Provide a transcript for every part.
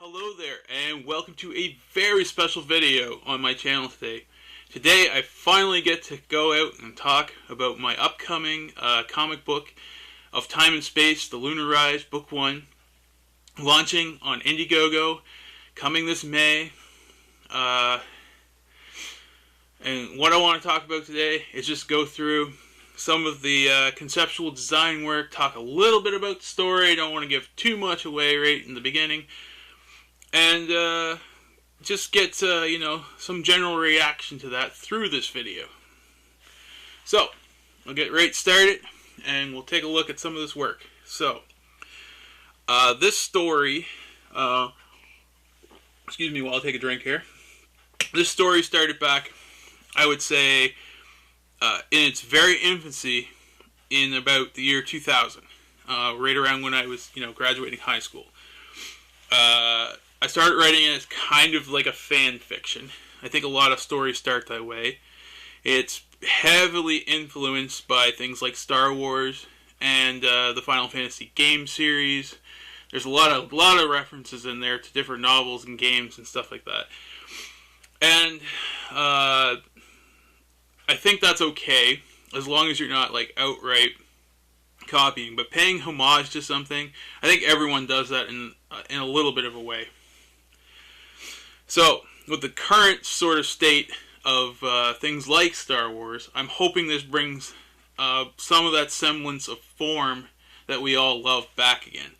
Hello there, and welcome to a very special video on my channel today. Today I finally get to go out and talk about my upcoming comic book of Time and Space, The Lunar Rise, Book 1, launching on Indiegogo, coming this May. And what I want to talk about today is just go through some of the conceptual design work, talk a little bit about the story. I don't want to give too much away right in the beginning. And just get, some general reaction to that through this video. So, I'll get right started, and we'll take a look at some of this work. So, this story, excuse me while I take a drink here. This story started back, I would say, in its very infancy in about the year 2000, right around when I was, graduating high school. I started writing it as kind of like a fan fiction. I think a lot of stories start that way. It's heavily influenced by things like Star Wars and the Final Fantasy game series. There's a lot of references in there to different novels and games and stuff like that. And I think that's okay as long as you're not like outright copying, but paying homage to something. I think everyone does that in a little bit of a way. So, with the current sort of state of things like Star Wars, I'm hoping this brings some of that semblance of form that we all love back again.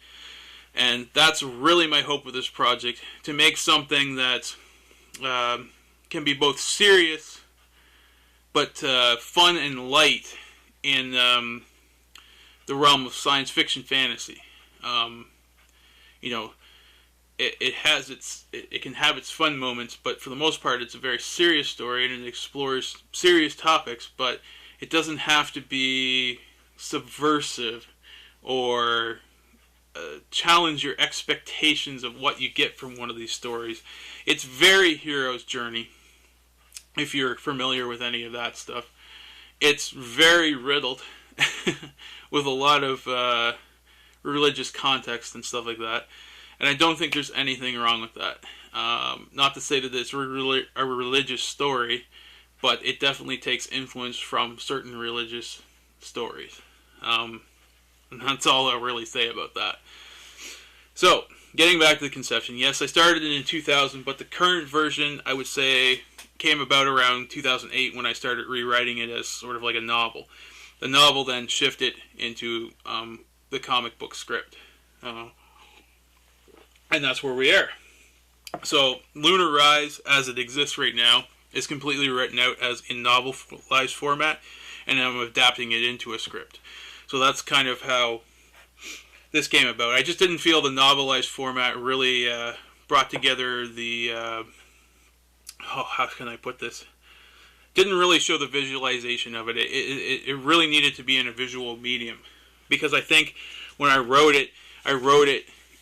And that's really my hope with this project, to make something that can be both serious but fun and light in the realm of science fiction fantasy. It can have its fun moments, but for the most part it's a very serious story and it explores serious topics, but it doesn't have to be subversive or challenge your expectations of what you get from one of these stories. It's very hero's journey, if you're familiar with any of that stuff. It's very riddled with a lot of religious context and stuff like that. And I don't think there's anything wrong with that. Not to say that it's a religious story, but it definitely takes influence from certain religious stories. And that's all I'll really say about that. So, getting back to the conception. Yes, I started it in 2000, but the current version, I would say, came about around 2008 when I started rewriting it as sort of like a novel. The novel then shifted into the comic book script. And that's where we are. So, Lunar Rise, as it exists right now, is completely written out as in novelized format, and I'm adapting it into a script. So that's kind of how this came about. I just didn't feel the novelized format really brought together the... how can I put this? Didn't really show the visualization of it. It really needed to be in a visual medium. Because I think when I wrote it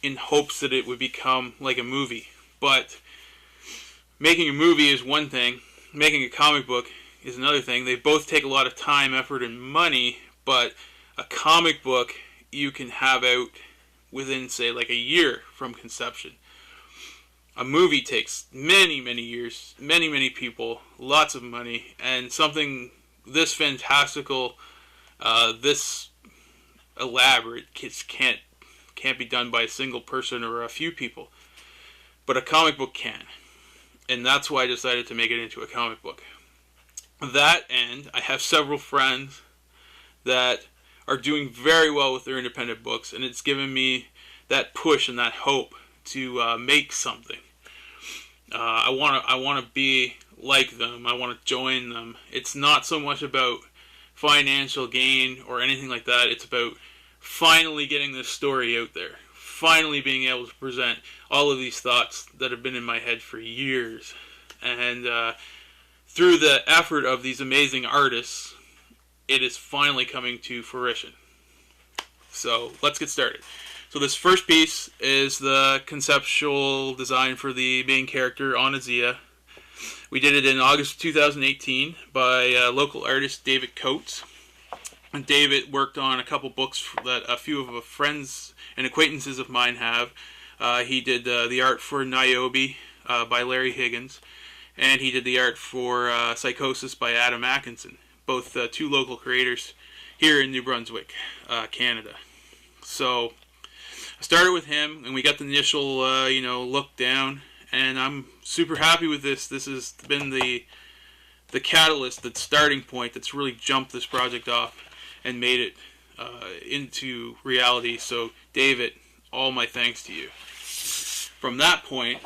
in hopes that it would become like a movie. But making a movie is one thing, making a comic book is another thing. They both take a lot of time, effort, and money, but a comic book you can have out within, say, like a year from conception. A movie takes many, many years, many, many people, lots of money, and something this fantastical, this elaborate can't be done by a single person or a few people. But a comic book can. And that's why I decided to make it into a comic book. That and I have several friends that are doing very well with their independent books, and it's given me that push and that hope to make something. I want to be like them. I want to join them. It's not so much about financial gain or anything like that. It's about finally getting this story out there. Finally being able to present all of these thoughts that have been in my head for years. And through the effort of these amazing artists, it is finally coming to fruition. So let's get started. So this first piece is the conceptual design for the main character, Anazia. We did it in August 2018 by local artist David Coates. And David worked on a couple books that a few of friends and acquaintances of mine have. He did the art for Niobe by Larry Higgins, and he did the art for Psychosis by Adam Atkinson, both two local creators here in New Brunswick, Canada. So I started with him, and we got the initial, look down, and I'm super happy with this. This has been the catalyst, the starting point that's really jumped this project off and made it into reality. So, David, all my thanks to you. From that point,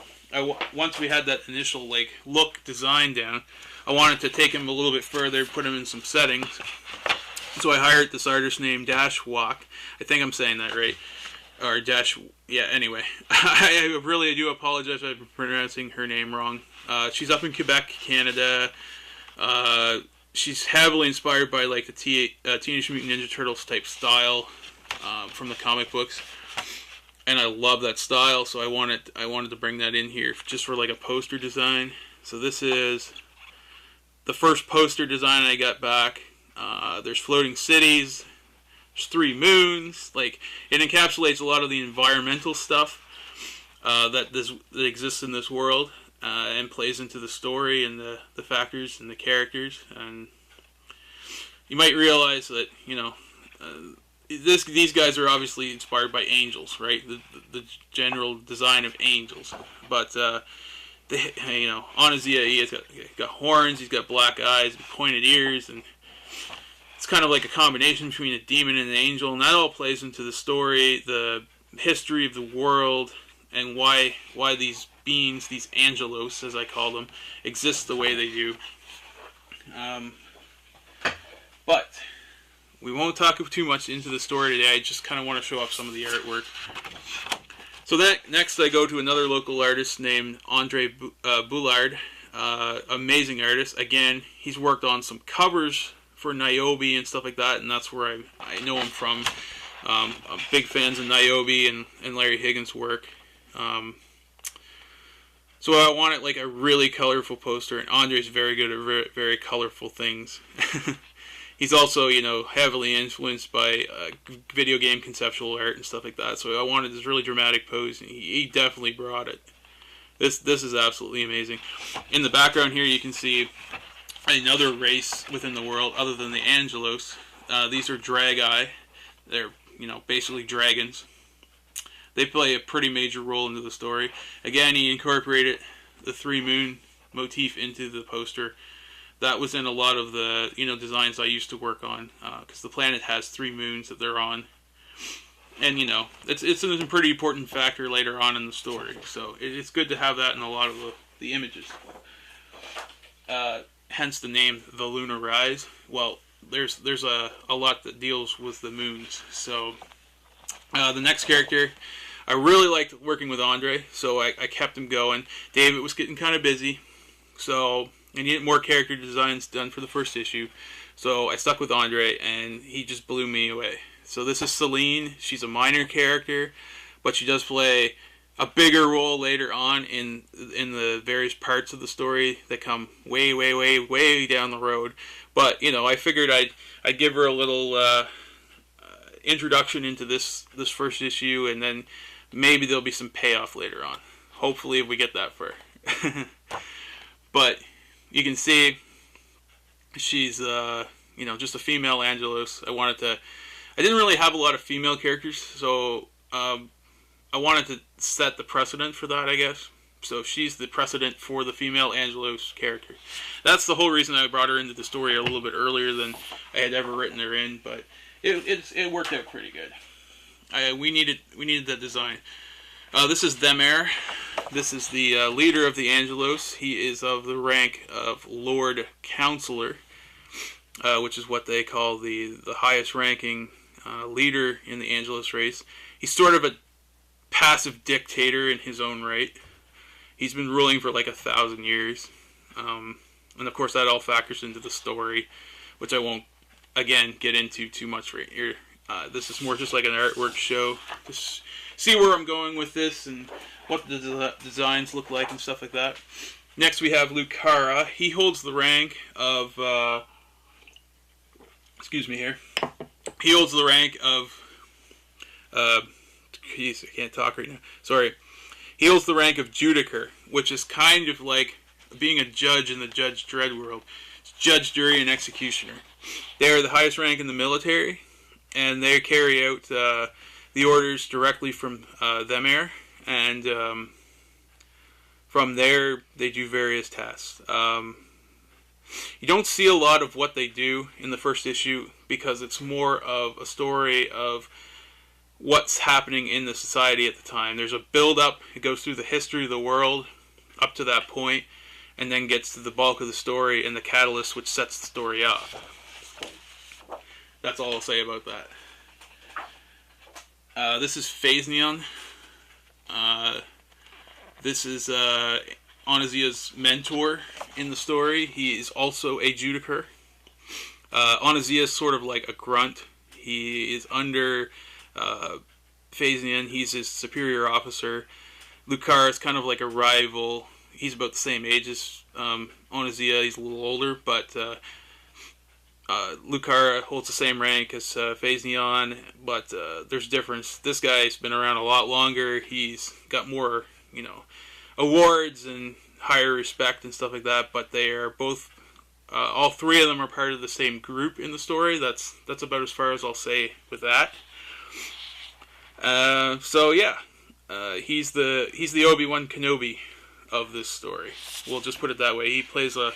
once we had that initial look design down, I wanted to take him a little bit further, put him in some settings. So I hired this artist named Dash Walk. I think I'm saying that right. Or Dash, yeah, anyway. I really do apologize if I'm pronouncing her name wrong. She's up in Quebec, Canada. She's heavily inspired by the Teenage Mutant Ninja Turtles type style from the comic books. And I love that style, so I wanted to bring that in here just for a poster design. So this is the first poster design I got back. There's floating cities. There's 3 moons. It encapsulates a lot of the environmental stuff that exists in this world and plays into the story and the factors and the characters. And you might realize that these guys are obviously inspired by angels, right? The general design of angels, but Onizia, he's got horns, he's got black eyes, pointed ears, and it's kind of like a combination between a demon and an angel, and that all plays into the story, the history of the world, and why these beings, these angelos, as I call them, exist the way they do. But we won't talk too much into the story today. I just kind of want to show off some of the artwork. So next I go to another local artist named Andre Boulard. Amazing artist. Again, he's worked on some covers for Niobe and stuff like that, and that's where I know him from. I'm big fans of Niobe and Larry Higgins' work. So I wanted a really colorful poster, and Andre's very good at very colorful things. He's also, heavily influenced by video game conceptual art and stuff like that. So I wanted this really dramatic pose, and he definitely brought it. This is absolutely amazing. In the background here, you can see another race within the world other than the Angelos. These are Drag-Eye. They're, basically dragons. They play a pretty major role into the story. Again, he incorporated the 3-moon motif into the poster. That was in a lot of the designs I used to work on, because the planet has 3 moons that they're on, and it's a pretty important factor later on in the story. So it's good to have that in a lot of the images. Hence the name, the Lunar Rise. Well, there's a lot that deals with the moons. So the next character, I really liked working with Andre, so I kept him going. David was getting kind of busy, so I needed more character designs done for the first issue, so I stuck with Andre, and he just blew me away. So this is Celine. She's a minor character, but she does play a bigger role later on in the various parts of the story that come way, way, way, way down the road. But I figured I'd give her a little introduction into this first issue, and then maybe there'll be some payoff later on. Hopefully, if we get that far. But you can see she's just a female Angelos. I didn't really have a lot of female characters, so I wanted to set the precedent for that, I guess. So she's the precedent for the female Angelos character. That's the whole reason I brought her into the story a little bit earlier than I had ever written her in, but it worked out pretty good. We needed that design. This is Demer. This is the leader of the Angelos. He is of the rank of Lord Counselor, which is what they call the highest ranking leader in the Angelos race. He's sort of a passive dictator in his own right. He's been ruling for 1,000 years. And of course that all factors into the story, which I won't, again, get into too much right here. This is more just like an artwork show. Just see where I'm going with this and what the designs look like and stuff like that. Next we have Lucara. He holds the rank of, excuse me here. He holds the rank of Jeez, I can't talk right now. Sorry. He holds the rank of Judicer, which is kind of like being a judge in the Judge Dredd world. It's judge, jury, and executioner. They are the highest rank in the military, and they carry out the orders directly from them air, and from there they do various tasks. You don't see a lot of what they do in the first issue because it's more of a story of what's happening in the society at the time. There's a build-up. It goes through the history of the world up to that point, and then gets to the bulk of the story and the catalyst which sets the story up. That's all I'll say about that. This is Phase Neon. This is Onazia's mentor in the story. He is also a Judicer. Onazia is sort of like a grunt. He is under Phasian. He's his superior officer. Lucar is kind of like a rival. He's about the same age as Onazia. He's a little older, but Lucar holds the same rank as Phasian, but there's a difference. This guy's been around a lot longer. He's got more, awards and higher respect and stuff like that, but they are both, all three of them are part of the same group in the story. That's about as far as I'll say with that. So yeah, he's the Obi-Wan Kenobi of this story. We'll just put it that way. He plays a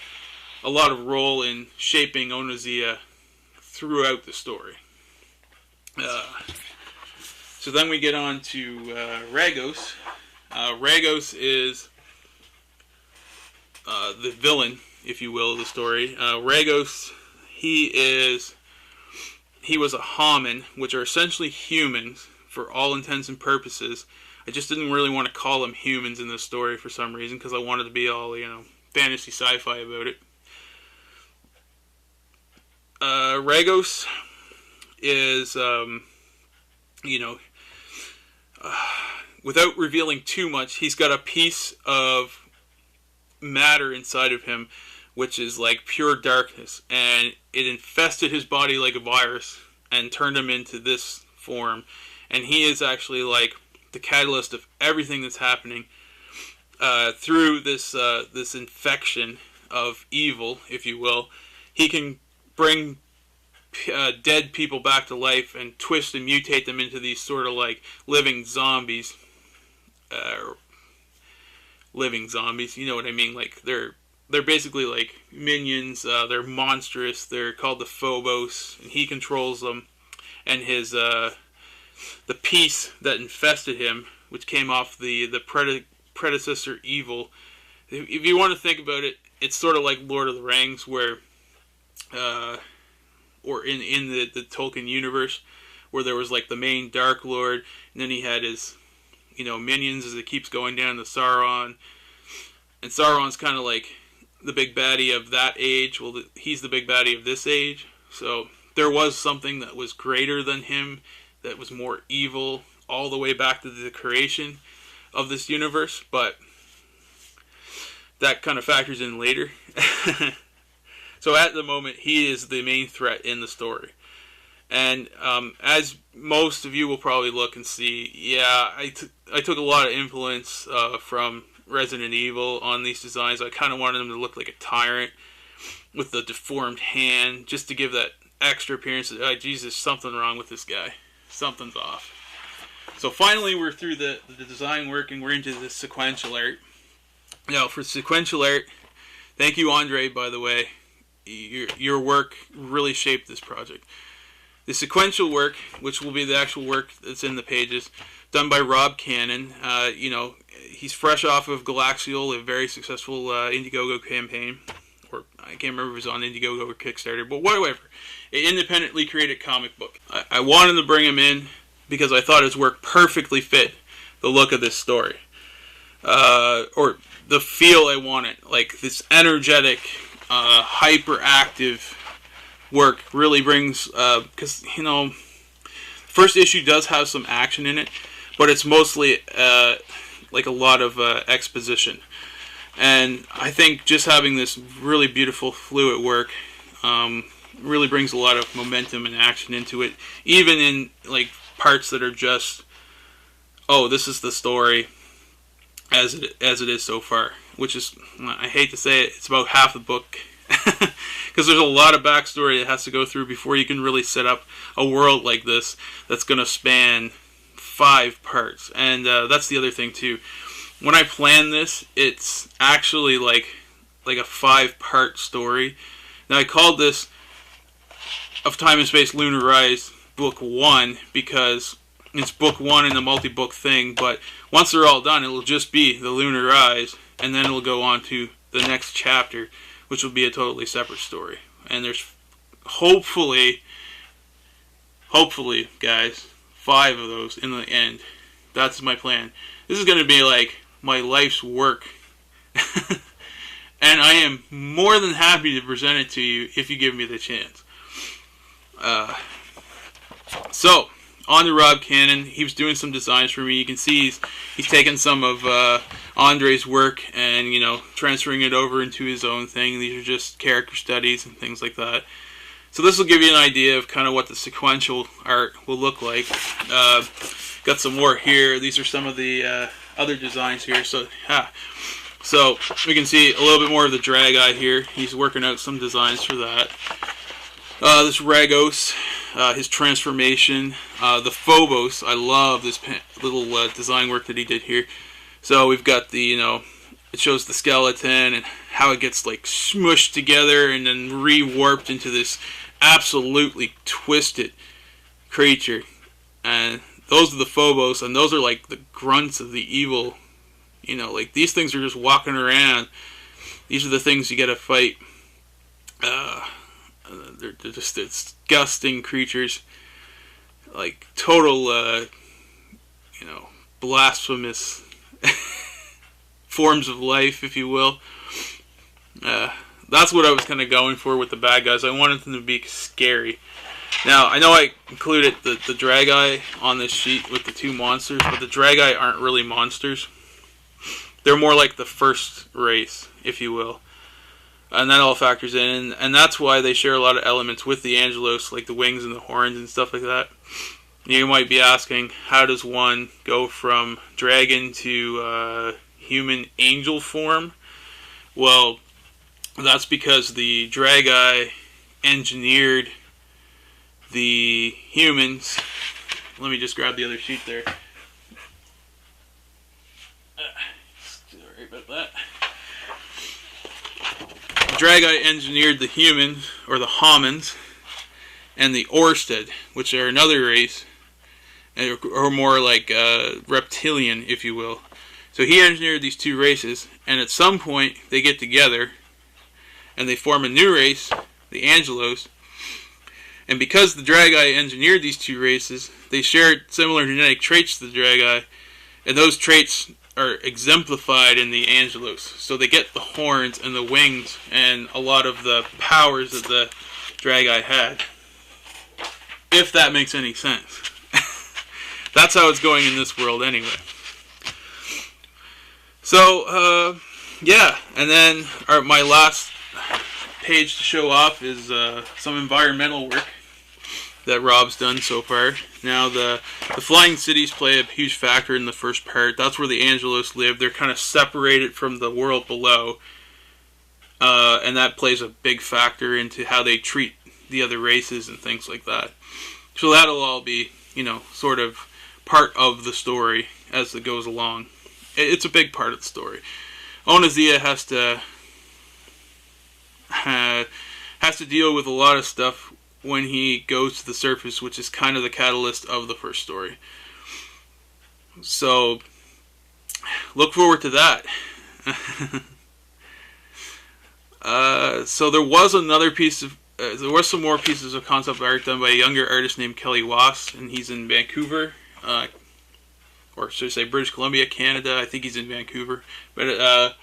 lot of role in shaping Onazia throughout the story. So then we get on to Ragos. Ragos is the villain, if you will, of the story. Ragos, he was a Haman, which are essentially humans for all intents and purposes. I just didn't really want to call them humans in this story for some reason, because I wanted to be all, fantasy sci-fi about it. Ragos is, without revealing too much, he's got a piece of matter inside of him, which is like pure darkness, and it infested his body like a virus and turned him into this form. And he is actually like the catalyst of everything that's happening through this infection of evil, if you will. He can bring dead people back to life and twist and mutate them into these sort of like living zombies. Living zombies, you know what I mean? Like they're basically like minions. They're monstrous. They're called the Phobos, and he controls them. And his the piece that infested him, which came off the predecessor evil. If you want to think about it, it's sort of like Lord of the Rings, where or in the Tolkien universe, where there was like the main Dark Lord, and then he had his minions as it keeps going down to Sauron, and Sauron's kind of like the big baddie of that age. Well, he's the big baddie of this age. So there was something that was greater than him, that was more evil, all the way back to the creation of this universe, but that kind of factors in later. So at the moment, he is the main threat in the story. And as most of you will probably look and see, yeah, I took a lot of influence from Resident Evil on these designs. I kind of wanted them to look like a tyrant with the deformed hand, just to give that extra appearance that, oh, Jesus, something wrong with this guy. Something's off. So finally, we're through the design work, and we're into the sequential art. Now, for sequential art, thank you, Andre, by the way. Your work really shaped this project. The sequential work, which will be the actual work that's in the pages, done by Rob Cannon. He's fresh off of Galaxial, a very successful Indiegogo campaign. Or I can't remember if it was on Indiegogo or Kickstarter, but whatever. An independently created comic book. I wanted to bring him in because I thought his work perfectly fit the look of this story. Or the feel I wanted. Like this energetic, hyperactive work really brings, because first issue does have some action in it, but it's mostly like a lot of exposition. And I think just having this really beautiful fluid work really brings a lot of momentum and action into it, even in like parts that are just oh, this is the story as it is so far, which is, I hate to say it, it's about half the book. Because there's a lot of backstory that has to go through before you can really set up a world like this that's going to span 5 parts. And that's the other thing too. When I plan this, it's actually like a 5-part story. Now I called this Of Time and Space Lunar Rise Book 1 because it's Book 1 in the multi-book thing, but once they're all done, it'll just be the Lunar Rise, and then it'll go on to the next chapter, which will be a totally separate story. And there's hopefully, guys, 5 of those in the end. That's my plan. This is going to be like my life's work. And I am more than happy to present it to you if you give me the chance. So, on to Rob Cannon. He was doing some designs for me. You can see he's taken some of Andre's work and, you know, transferring it over into his own thing. These are just character studies and things like that. So this will give you an idea of kind of what the sequential art will look like. Got some more here. These are some of the other designs here. So we can see a little bit more of the Drag Eye here. He's working out some designs for that. This Ragos, his transformation, the Phobos. I love this little design work that he did here. So we've got the, you know, it shows the skeleton and how it gets like smushed together and then re-warped into this absolutely twisted creature. And those are the Phobos, and those are like the grunts of the evil. You know, like these things are just walking around. These are the things you gotta fight. They're just disgusting creatures, like total, you know, blasphemous forms of life, if you will. That's what I was kind of going for with the bad guys. I wanted them to be scary. Now, I know I included the Drag Eye on this sheet with the 2 monsters, but the Drag Eye aren't really monsters. They're more like the first race, if you will. And that all factors in, and that's why they share a lot of elements with the Angelos, like the wings and the horns and stuff like that. You might be asking, how does one go from dragon to human angel form? Well, that's because the Drag Eye engineered the humans. Let me just grab the other sheet there. Sorry about that. Drag Eye engineered the humans, or the Homins, and the Orsted, which are another race, or more like reptilian, if you will. So he engineered these 2 races, and at some point they get together, and they form a new race, the Angelos. And because the Drag Eye engineered these 2 races, they shared similar genetic traits to the Drag Eye, and those traits are exemplified in the Angelos. So they get the horns and the wings and a lot of the powers that the Drag Eye had. If that makes any sense. That's how it's going in this world anyway. So, yeah. And then my last page to show off is some environmental work that Rob's done so far. Now, the flying cities play a huge factor in the first part. That's where the Angelos live. They're kind of separated from the world below. And that plays a big factor into how they treat the other races and things like that. So that'll all be, you know, sort of part of the story as it goes along. It's a big part of the story. Onizia has to deal with a lot of stuff when he goes to the surface, which is kind of the catalyst of the first story. So, look forward to that. So there was another piece of, there was some more pieces of concept art done by a younger artist named Kelly Wass, and he's in Vancouver, or should I say British Columbia, Canada. I think he's in Vancouver. But,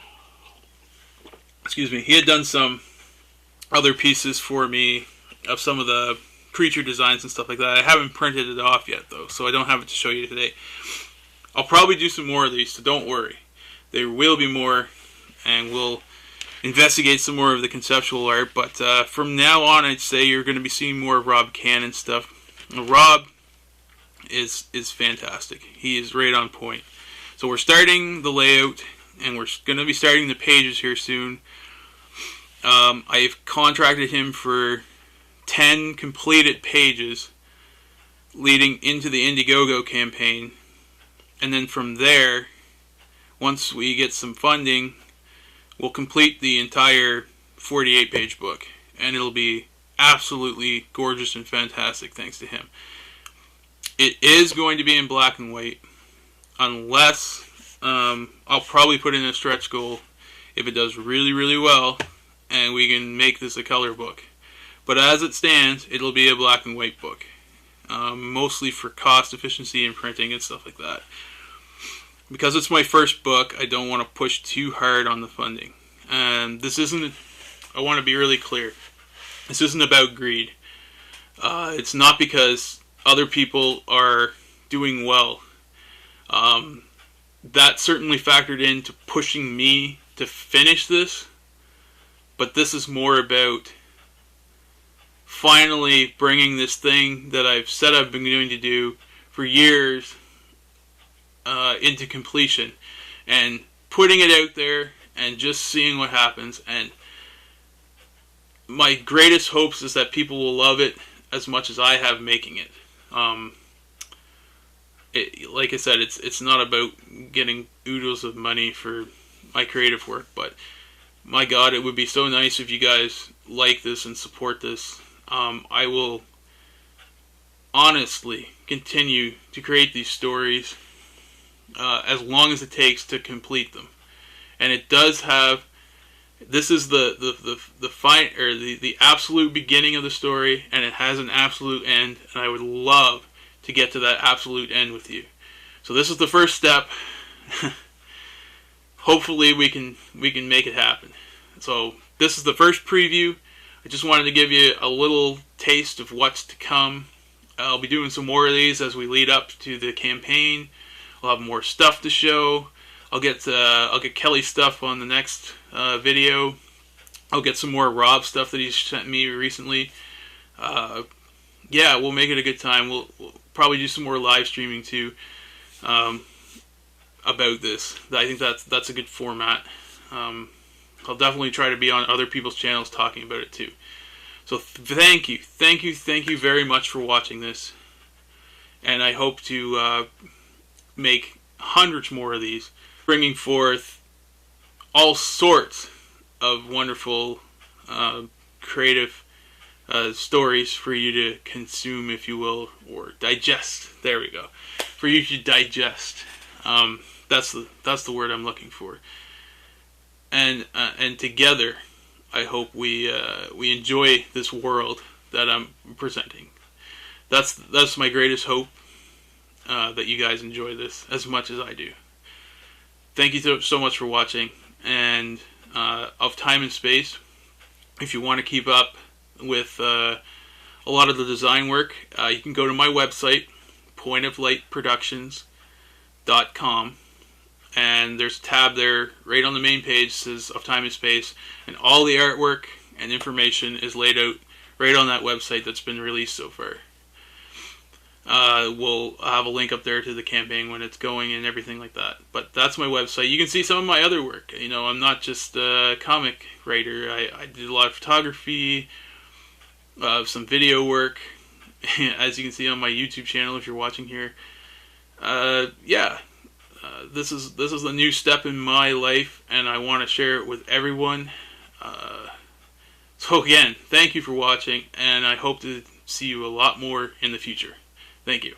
excuse me, he had done some other pieces for me of some of the creature designs and stuff like that. I haven't printed it off yet, though, so I don't have it to show you today. I'll probably do some more of these, so don't worry. There will be more, and we'll investigate some more of the conceptual art, but from now on, I'd say you're going to be seeing more of Rob Cannon stuff. Rob is fantastic. He is right on point. So we're starting the layout, and we're going to be starting the pages here soon. I've contracted him for 10 completed pages leading into the Indiegogo campaign, and then from there, once we get some funding, we'll complete the entire 48-page book, and it'll be absolutely gorgeous and fantastic thanks to him. It is going to be in black and white, unless I'll probably put in a stretch goal if it does really, really well, and we can make this a color book. But as it stands, it'll be a black and white book, mostly for cost efficiency and printing and stuff like that. Because it's my first book, I don't want to push too hard on the funding. And this isn't, I want to be really clear, this isn't about greed. It's not because other people are doing well. That certainly factored into pushing me to finish this, but this is more about finally bringing this thing that I've said I've been going to do for years into completion, and putting it out there and just seeing what happens. And my greatest hopes is that people will love it as much as I have making it. Like I said, it's not about getting oodles of money for my creative work, but my God, it would be so nice if you guys like this and support this. I will honestly continue to create these stories as long as it takes to complete them. And it does have, this is the absolute beginning of the story, and it has an absolute end, and I would love to get to that absolute end with you. So this is the first step. Hopefully we can make it happen. So this is the first preview. I just wanted to give you a little taste of what's to come. I'll be doing some more of these as we lead up to the campaign. I'll have more stuff to show. I'll get Kelly's stuff on the next video. I'll get some more Rob stuff that he's sent me recently. Yeah, we'll make it a good time. We'll probably do some more live streaming too about this. I think that's a good format. I'll definitely try to be on other people's channels talking about it too. So thank you very much for watching this, and I hope to make hundreds more of these, bringing forth all sorts of wonderful creative stories for you to consume, if you will, or digest. There we go. For you to digest. That's the word I'm looking for. And together, I hope we enjoy this world that I'm presenting. That's my greatest hope, that you guys enjoy this as much as I do. Thank you so much for watching. And of Time and Space, if you want to keep up with a lot of the design work, you can go to my website, pointoflightproductions.com, and there's a tab there right on the main page that says Of Time and Space, and all the artwork and information is laid out right on that website that's been released so far. We'll have a link up there to the campaign when it's going and everything like that. But that's my website. You can see some of my other work. You know, I'm not just a comic writer. I did a lot of photography, some video work, as you can see on my YouTube channel if you're watching here. Yeah, this is a new step in my life, and I want to share it with everyone. So again, thank you for watching, and I hope to see you a lot more in the future. Thank you.